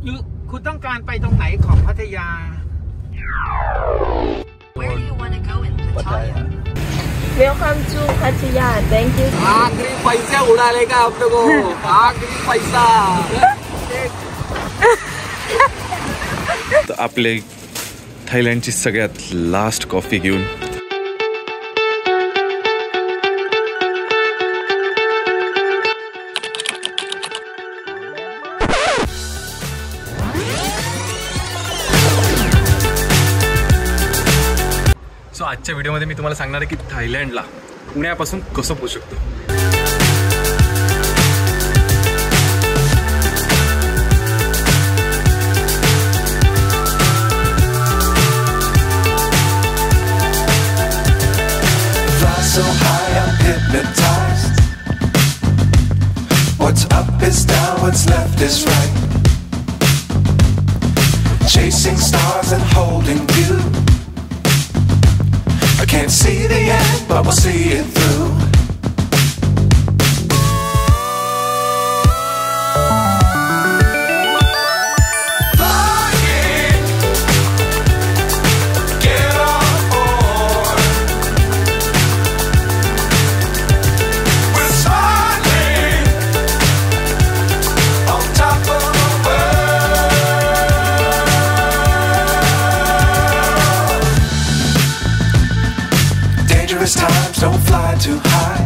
อยู่คุณต้องการไปตรงไหนของพัทยา Where do you want to go in Pattaya? Welcome to Pattaya. Thank you. आखरी पैसा उडालेगा आप लोगों को आखरी पैसा तर आपले थायलंडची सगळ्यात लास्ट कॉफी घेऊन सो आजच्या व्हिडिओमध्ये मी तुम्हाला सांगणार आहे की थायलंडला पुण्यापासून कसं पोहोचू शकतो. So high I'm hypnotized. What's up is down, what's left is right. Chasing stars and holding you. I can't see the end, but we'll see it through. Times don't fly too high.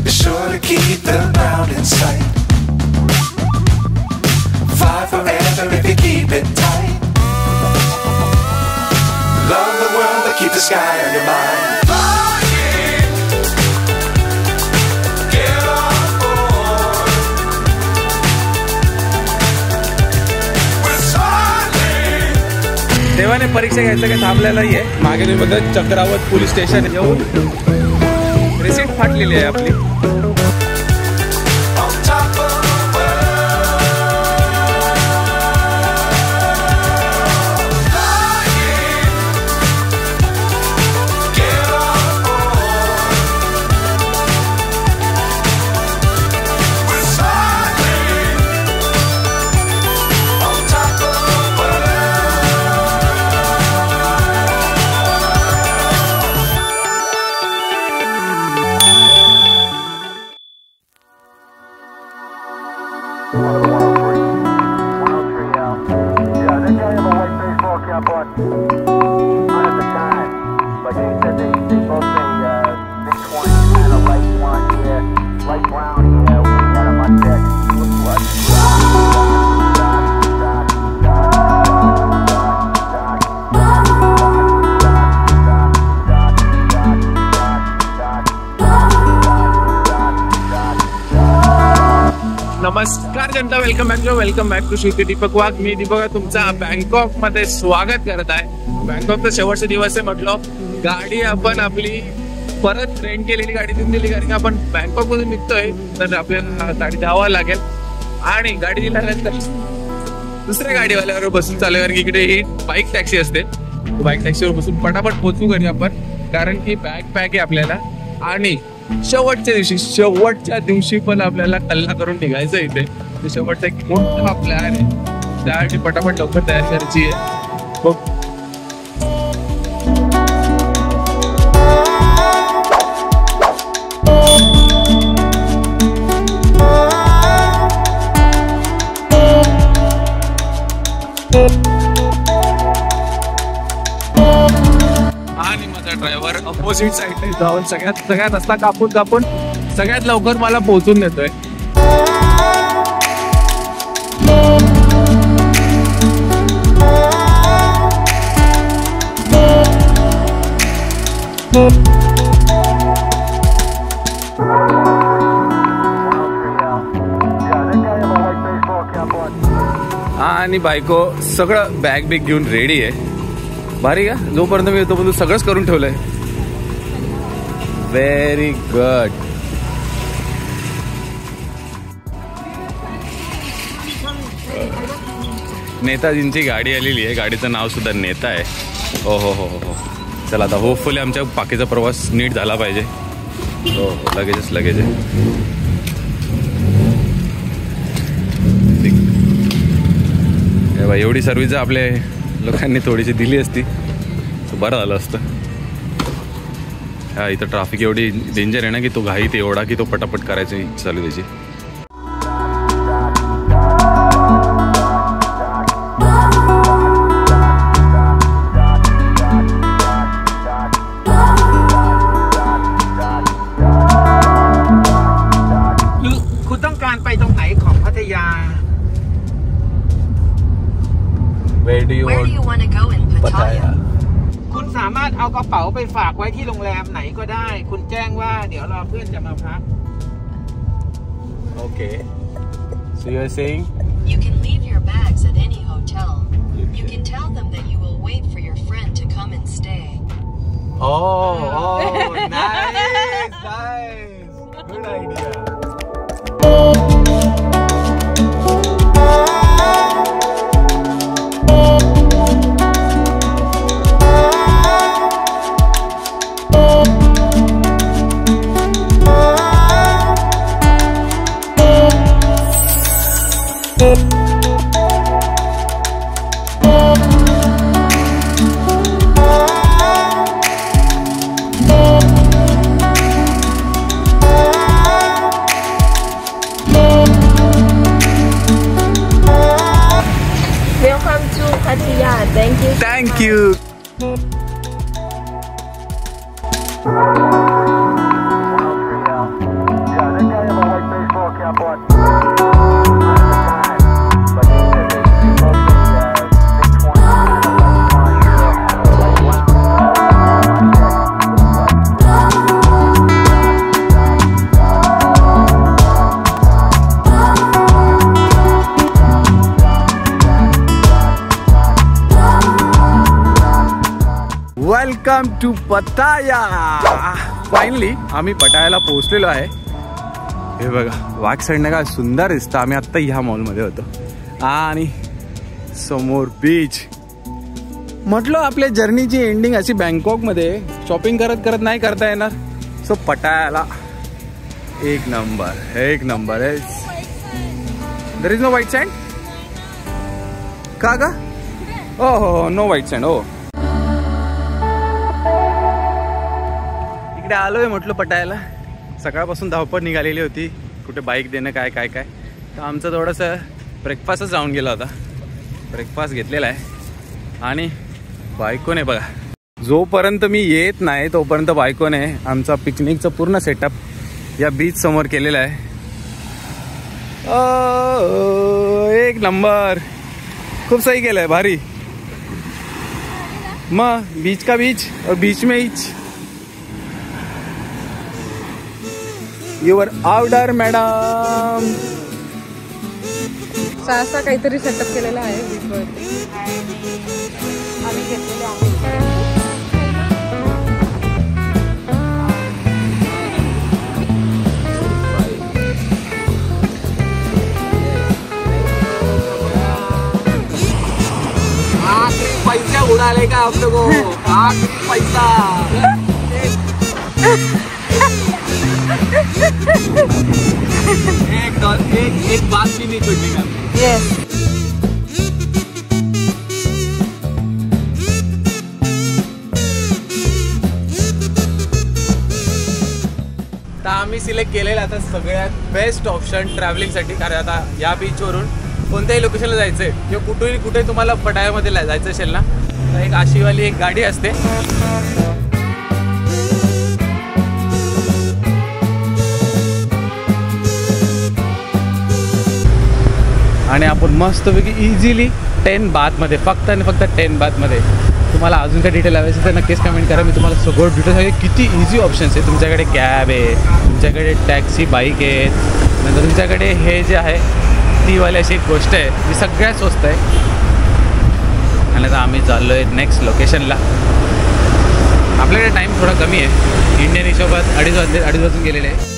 Be sure to keep the ground in sight. Fly forever if you keep it tight. Love the world but keep the sky on your mind. देवाने परीक्षा घ्यायचं काही थांबलेलं आहे. मागे तुम्ही बघा चक्रावत police station येऊन receipt फाटलेली आहे आपली. नमस्कार जनता, वेलकम बॅक टू श्रुती दीपक वाघ. मी दीपक तुमचा बँकॉक मध्ये स्वागत करत आहे. बँकॉकचा शेवटचा दिवस आहे. म्हटलं गाडी आपण आपली परत रेंट केलेली गाडी देऊन दिली, कारण की आपण बँकॉक मधून निघतोय तर आपल्याला गाडी द्यावं लागेल. आणि गाडी दिल्यानंतर दुसऱ्या गाडीवाल्यावर बसून चालू, कारण की इकडे ही बाईक टॅक्सी असते. बाईक टॅक्सीवर बसून पटापट पोहोचू घरी आपण, कारण की बॅग पॅक आहे आपल्याला. आणि शेवटच्या दिवशी पण आपल्याला कल्ला करून निघायचं इथे. शेवटचा एक मोठा प्लॅन आहे, त्यासाठी पटापट लवकर तयारी करायची आहे. बघ आणि माझा ड्रायव्हर अपोजिट साईडला जाऊन सगळ्यात रस्ता कापून सगळ्यात लवकर मला पोहोचून देतोय. आणि बायको सगळं बॅग बिग घेऊन रेडी आहे. भारी का, जोपर्यंत मी येतो पण सगळंच करून ठेवलंय. Very good. नेताजींची गाडी आलेली आहे. गाडीचं नाव सुद्धा नेता आहे. हो हो हो हो. चला आता होपफुली आमच्या बाकीचा प्रवास नीट झाला पाहिजे. हो लगेच आहे. भाई एवढी सर्व्हिस जर आपल्या लोकांनी थोडीशी दिली असती तर बरं झालं असतं. हा इथं ट्रॅफिक एवढी डेंजर आहे ना की तो घाईत एवढा की तो पटापट करायची चालू त्याची. Where do you want to go in Pattaya? คุณสามารถเอากระเป๋าไปฝากไว้ที่โรงแรมไหนก็ได้คุณแจ้งว่าเดี๋ยวรอเพื่อนจะมาพัก Okay. So you are saying You can leave your bags at any hotel. You can tell them that you will wait for your friend to come and stay. oh nice good idea. Welcome to Pattaya. Thank you. thank you. Welcome to Pattaya. Finally आम्ही पटायाला पोहोचलेलो आहे. हे बघा वाघ सडणे काय सुंदर दिसतं. आम्ही आत्ता ह्या मॉलमध्ये होतो आणि समोर बीच. म्हटलं आपल्या जर्नीची एंडिंग अशी बँकॉकमध्ये शॉपिंग करत करत नाही करता येणार. सो पटायाला एक नंबर आहे. There is no white sand का ग? हो नो व्हाईट सँड. हो इकडे आलोय म्हटलं पटायला. सकाळपासून धावपळ निघालेली होती. कुठे बाईक देणं काय तर आमचं थोडंसं ब्रेकफास्टच राहून गेला होता. ब्रेकफास्ट घेतलेला आहे आणि बायकोने बघा जोपर्यंत मी येत नाही तोपर्यंत बायकोने आमचा पिकनिकचं पूर्ण सेटअप या बीच समोर केलेला आहे. एक नंबर. खूप सही केलं आहे. भारी. मग बीच का बीच और बीच में हीच युअर ऑर्डर मॅडम. असा काहीतरी सेटअप केलेला आहे बीचवरती. आम्ही घेतलेले आहे. पैसा उडाले का आप लोगों पैसा. एक बात भी नहीं छूटेगा. Yes. तर आम्ही सिलेक्ट केलेलं आता सगळ्यात बेस्ट ऑप्शन ट्रॅव्हलिंगसाठी. कारण आता या बीचवरून कोणत्याही लोकेशनला जायचं आहे किंवा कुठे तुम्हाला पटायामध्ये जायचं असेल ना तर एक आशीवाली एक गाडी असते. आणि आपण मस्तपैकी इझिली 10 बाथमध्ये फक्त आणि फक्त 10 बाथमध्ये. तुम्हाला अजून काय डिटेल हवे असेल तर नक्कीच कमेंट करा. मी तुम्हाला सगळं डिटेल सांगेन. किती इझी ऑप्शन्स आहे. तुमच्याकडे कॅब आहे, तुमच्याकडे टॅक्सी बाईक आहेत, नंतर तुमच्याकडे हे जे आहे तीवाली अशी एक गोष्ट आहे जी सगळ्यात स्वस्त आहे. आणि आता आम्ही चाललो आहे नेक्स्ट लोकेशनला. आपल्याकडे टाईम थोडा कमी आहे. इंडियन हिशोबात 2:30 वाजून गेलेले आहे.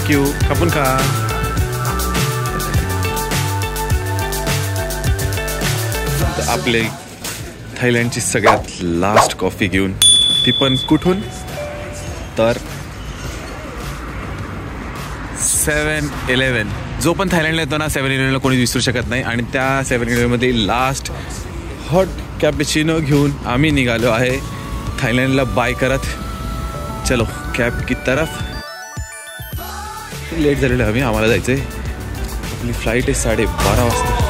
थँक्यू. कापून खा. आपले थायलंडची सगळ्यात लास्ट कॉफी घेऊन, ती पण कुठून तर 7-Eleven. जो पण थायलंडला येतो ना 7-Elevenला कोणी विसरू शकत नाही. आणि त्या 7-Elevenमध्ये लास्ट हॉट कॅपेचिनो घेऊन आम्ही निघालो आहे थायलंडला बाय करत. चलो कॅब की तरफ. लेट झालेलं आम्ही, आम्हाला जायचं आहे. आपली फ्लाईट आहे 12:30 वाजता.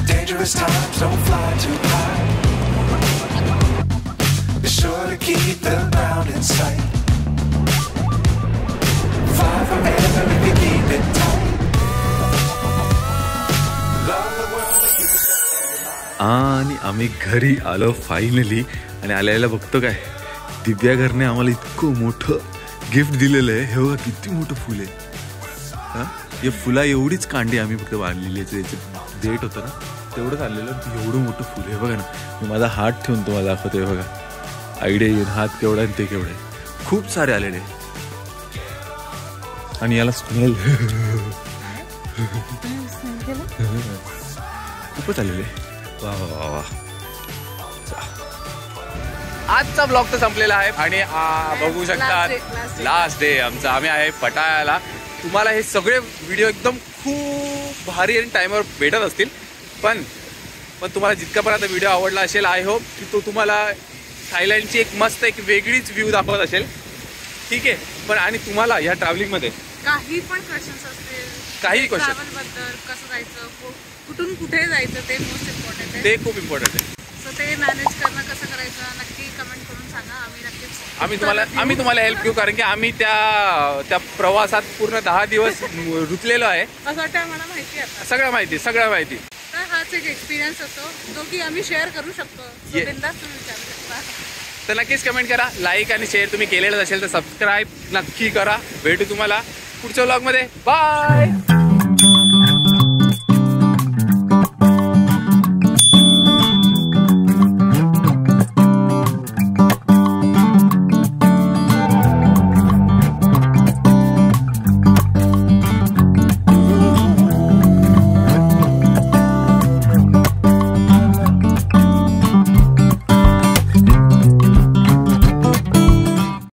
Dangerous times don't fly too high. Be sure to keep the ground in sight. Fly forever if you keep it tight. Love the world and keep it tight. आणि आम्ही घरी आलो फायनली. आणि आल्याला बघतो काय, दिव्या घरने आम्हाला इतकं मोठं गिफ्ट दिलेलं आहे. हे बघा किती मोठं फुल आहे. हां, या फुला एवढीच कांडी आम्ही फक्त बांधलेली आहे. त्याचं डेट होतं ना तेवढंच आलेलं. एवढं मोठं फुल आहे बघा ना. मी माझा हात ठेवून तुम्हाला दाखवतोय बघा. आयडिया येईल हात केवढा आणि ते केवढं आहे. खूप सारे आलेले. आणि याला स्मेल खूपच आलेले. वा वा वा. आजचा ब्लॉग तर संपलेला आहे. आणि बघू शकतात लास्ट डे आमचा. आम्ही आहे पटायाला. तुम्हाला हे सगळे व्हिडिओ एकदम खूप भारी आणि टाइमवर भेटत असतील. पण तुम्हाला जितका पण आता व्हिडिओ आवडला असेल, आय होप की तो तुम्हाला थायलंडची एक मस्त एक वेगळीच व्ह्यू दाखवत असेल. ठीक आहे. पण आणि तुम्हाला ह्या ट्रॅव्हलिंगमध्ये काही पण क्वेश्चन्स असतील, काही क्वेश्चन बद्दल कसं जायचं, कुठून कुठे जायचं, ते मोस्ट इम्पॉर्टंट आहे. ते खूप इम्पॉर्टंट आहे. सो ते मॅनेज करणं कसं करायचं नक्की कमेंट करून सांगा. आम्ही नक्कीच आम्ही तुम्हाला हेल्प घेऊ. कारण की आम्ही त्या प्रवासात पूर्ण 10 दिवस रुतलेलो आहे. असं वाटतं आम्हाला माहिती आहे. सगळं माहिती. तर हाच एक एक्सपिरियन्स असतो जो की आम्ही शेअर करू शकतो. Yes. बिनधास्त तुम्ही विचारू शकता. तर नक्कीच कमेंट करा. लाईक आणि शेअर तुम्ही केलेलं असेल तर सबस्क्राईब नक्की करा. भेटू तुम्हाला पुढच्या व्लॉगमध्ये. बाय.